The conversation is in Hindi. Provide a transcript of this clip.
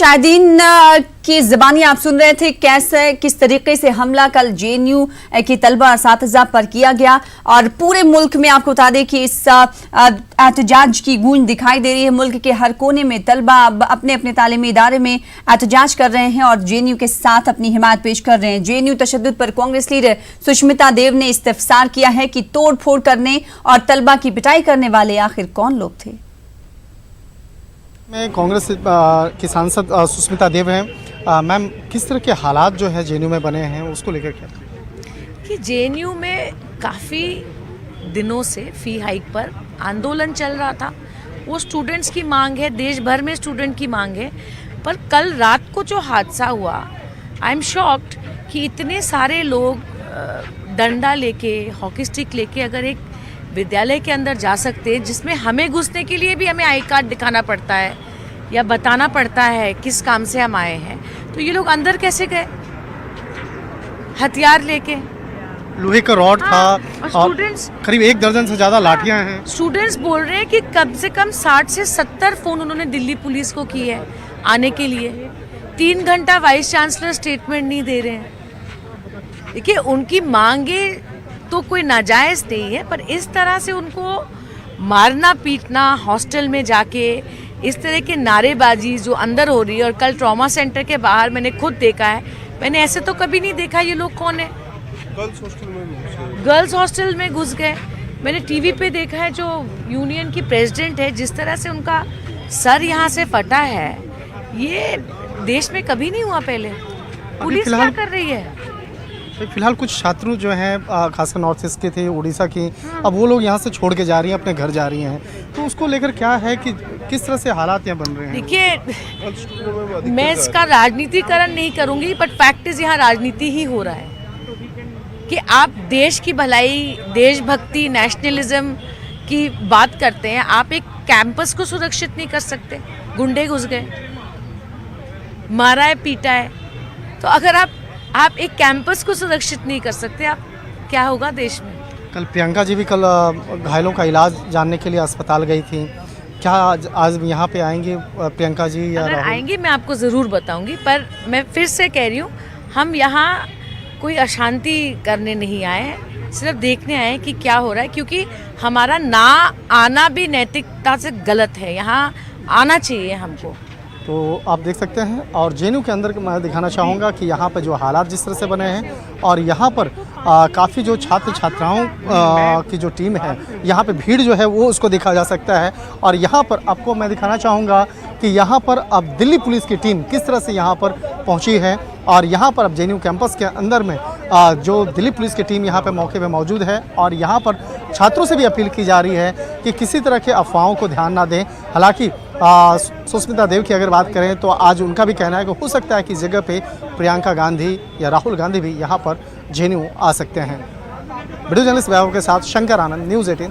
मुशाहिदीन की ज़बानी आप सुन रहे थे कैसे किस तरीके से हमला कल जेएनयू की तलबा और असातिज़ा पर किया गया और पूरे मुल्क में आपको बता दें कि इस एहतजाज की गूंज दिखाई दे रही है। मुल्क के हर कोने में तलबा अपने अपने तालीमी इदारे में एहतजाज कर रहे हैं और जेएनयू के साथ अपनी हिमायत पेश कर रहे हैं। जेएनयू तशद्दुद पर कांग्रेस लीडर सुष्मिता देव ने इस्तफसार किया है कि तोड़ फोड़ करने और तलबा की पिटाई करने वाले आखिर कौन लोग थे। मैं कांग्रेस की सांसद सुष्मिता देव हैं। मैम, किस तरह के हालात जो है जेएनयू में बने हैं उसको लेकर क्या कि जेएनयू में काफ़ी दिनों से फ़ी हाइक पर आंदोलन चल रहा था। वो स्टूडेंट्स की मांग है, देश भर में स्टूडेंट की मांग है। पर कल रात को जो हादसा हुआ, आई एम शॉक्ड कि इतने सारे लोग डंडा लेके, हॉकी स्टिक लेके अगर एक विद्यालय के अंदर जा सकते हैं, जिसमें हमें घुसने के लिए भी हमें आई कार्ड दिखाना पड़ता है या बताना पड़ता है किस काम से हम आए हैं, तो ये लोग अंदर कैसे गए हथियार लेके? लोहे का रॉड था और स्टूडेंट्स, करीब 1 दर्जन से ज़्यादा लाठियां हैं। स्टूडेंट्स बोल रहे हैं कि कम से कम 60 से 70 फ़ोन उन्होंने दिल्ली पुलिस को की है आने के लिए। 3 घंटा वाइस चांसलर स्टेटमेंट नहीं दे रहे हैं। देखिए, उनकी मांगे तो कोई नाजायज़ नहीं है, पर इस तरह से उनको मारना पीटना, हॉस्टल में जाके इस तरह के नारेबाजी जो अंदर हो रही है, और कल ट्रॉमा सेंटर के बाहर मैंने खुद देखा है, मैंने ऐसे तो कभी नहीं देखा। ये लोग कौन है? गर्ल्स हॉस्टल में घुस गए। मैंने टीवी पे देखा है जो यूनियन की प्रेसिडेंट है, जिस तरह से उनका सर यहाँ से फटा है, ये देश में कभी नहीं हुआ पहले। पुलिस क्या कर रही है? फिलहाल कुछ छात्र जो हैं खासकर नॉर्थ ईस्ट के थे, उड़ीसा की, अब वो लोग यहाँ से छोड़ के जा रही हैं, अपने घर जा रही हैं, तो उसको लेकर क्या है कि किस तरह से हालात यहाँ बन रहे हैं? देखिए, मैं इसका राजनीतिकरण नहीं करूँगी, बट फैक्ट इज यहाँ राजनीति ही हो रहा है कि आप देश की भलाई, देशभक्ति, नेशनलिज्म की बात करते हैं, आप एक कैंपस को सुरक्षित नहीं कर सकते। गुंडे घुस गए, मारा है, पीटा है, तो अगर आप एक कैंपस को सुरक्षित नहीं कर सकते, आप क्या होगा देश में? कल प्रियंका जी भी कल घायलों का इलाज जानने के लिए अस्पताल गई थी। क्या आज यहाँ पे आएंगी प्रियंका जी या अगर आएंगी मैं आपको ज़रूर बताऊंगी, पर मैं फिर से कह रही हूँ, हम यहाँ कोई अशांति करने नहीं आए हैं, सिर्फ देखने आए हैं कि क्या हो रहा है, क्योंकि हमारा ना आना भी नैतिकता से गलत है। यहाँ आना चाहिए हमको। तो आप देख सकते हैं, और जेएनयू के अंदर मैं दिखाना चाहूँगा कि यहाँ पर जो हालात जिस तरह से बने हैं, और यहाँ पर काफ़ी जो छात्र छात्राओं की जो टीम है, यहाँ पे भीड़ जो है वो उसको देखा जा सकता है। और यहाँ पर आपको मैं दिखाना चाहूँगा कि यहाँ पर अब दिल्ली पुलिस की टीम किस तरह से यहाँ पर पहुँची है, और यहाँ पर अब जेएनयू कैंपस के अंदर में जो दिल्ली पुलिस की टीम यहाँ पे मौके पे मौजूद है, और यहाँ पर छात्रों से भी अपील की जा रही है कि किसी तरह के अफवाहों को ध्यान ना दें। हालांकि सुष्मिता देव की अगर बात करें तो आज उनका भी कहना है कि हो सकता है कि जगह पे प्रियंका गांधी या राहुल गांधी भी यहाँ पर जेएनयू आ सकते हैं। वीडियो जर्नलिस्ट वैभव के साथ शंकर आनंद, न्यूज़ 18।